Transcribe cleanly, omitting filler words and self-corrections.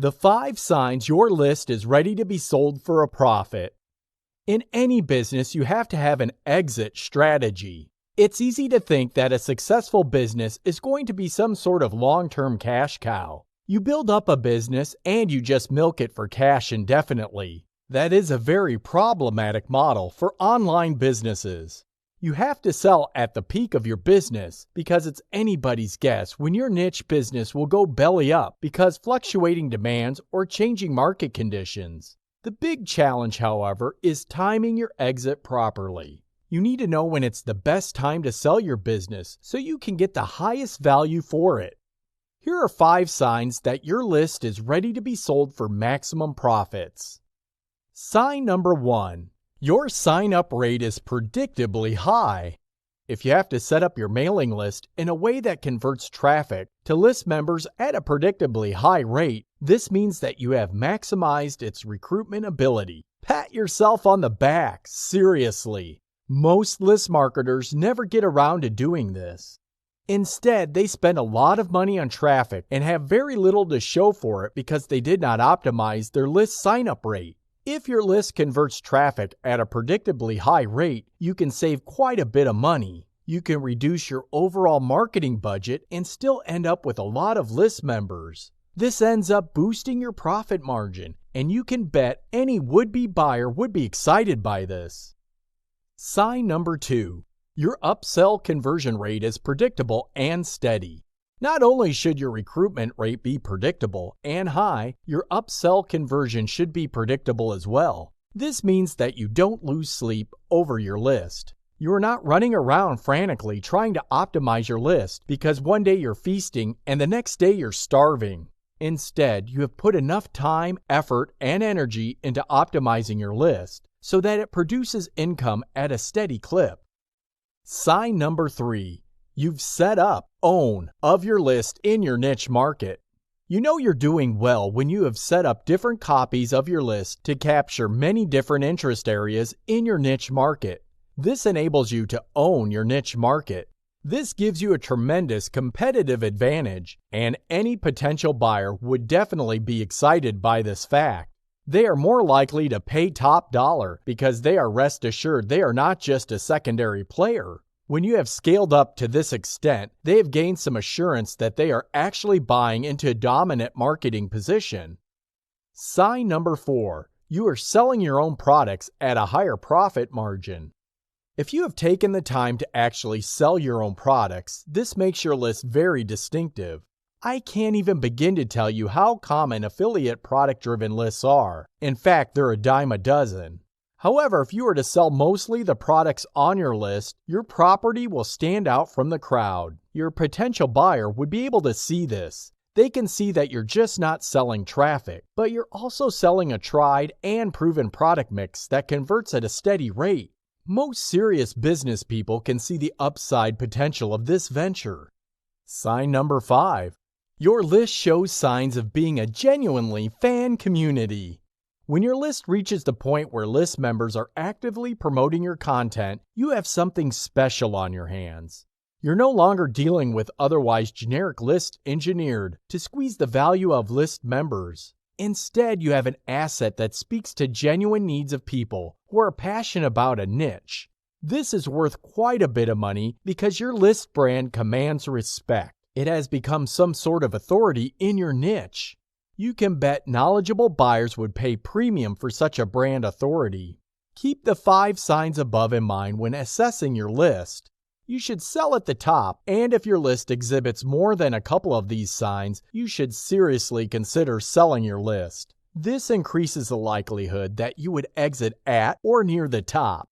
The 5 signs your list is ready to be sold for a profit. In any business, you have to have an exit strategy. It's easy to think that a successful business is going to be some sort of long-term cash cow. You build up a business and you just milk it for cash indefinitely. That is a very problematic model for online businesses. You have to sell at the peak of your business because it's anybody's guess when your niche business will go belly up because fluctuating demands or changing market conditions. The big challenge, however, is timing your exit properly. You need to know when it's the best time to sell your business so you can get the highest value for it. Here are 5 signs that your list is ready to be sold for maximum profits. Sign number 1. Your sign-up rate is predictably high. If you have to set up your mailing list in a way that converts traffic to list members at a predictably high rate, this means that you have maximized its recruitment ability. Pat yourself on the back, seriously. Most list marketers never get around to doing this. Instead, they spend a lot of money on traffic and have very little to show for it because they did not optimize their list sign-up rate. If your list converts traffic at a predictably high rate, you can save quite a bit of money. You can reduce your overall marketing budget and still end up with a lot of list members. This ends up boosting your profit margin, and you can bet any would-be buyer would be excited by this. Sign number 2. Your upsell conversion rate is predictable and steady. Not only should your recruitment rate be predictable and high, your upsell conversion should be predictable as well. This means that you don't lose sleep over your list. You are not running around frantically trying to optimize your list because one day you're feasting and the next day you're starving. Instead, you have put enough time, effort, and energy into optimizing your list so that it produces income at a steady clip. Sign number 3. You've set up, own, of your list in your niche market. You know you're doing well when you have set up different copies of your list to capture many different interest areas in your niche market. This enables you to own your niche market. This gives you a tremendous competitive advantage, and any potential buyer would definitely be excited by this fact. They are more likely to pay top dollar because they are rest assured they are not just a secondary player. When you have scaled up to this extent, they have gained some assurance that they are actually buying into a dominant marketing position. Sign number 4. You are selling your own products at a higher profit margin. If you have taken the time to actually sell your own products, this makes your list very distinctive. I can't even begin to tell you how common affiliate product-driven lists are. In fact, they're a dime a dozen. However, if you were to sell mostly the products on your list, your property will stand out from the crowd. Your potential buyer would be able to see this. They can see that you're just not selling traffic, but you're also selling a tried and proven product mix that converts at a steady rate. Most serious business people can see the upside potential of this venture. Sign number 5. Your list shows signs of being a genuinely fan community. When your list reaches the point where list members are actively promoting your content, you have something special on your hands. You're no longer dealing with otherwise generic lists engineered to squeeze the value of list members. Instead, you have an asset that speaks to genuine needs of people who are passionate about a niche. This is worth quite a bit of money because your list brand commands respect. It has become some sort of authority in your niche. You can bet knowledgeable buyers would pay premium for such a brand authority. Keep the 5 signs above in mind when assessing your list. You should sell at the top, and if your list exhibits more than a couple of these signs, you should seriously consider selling your list. This increases the likelihood that you would exit at or near the top.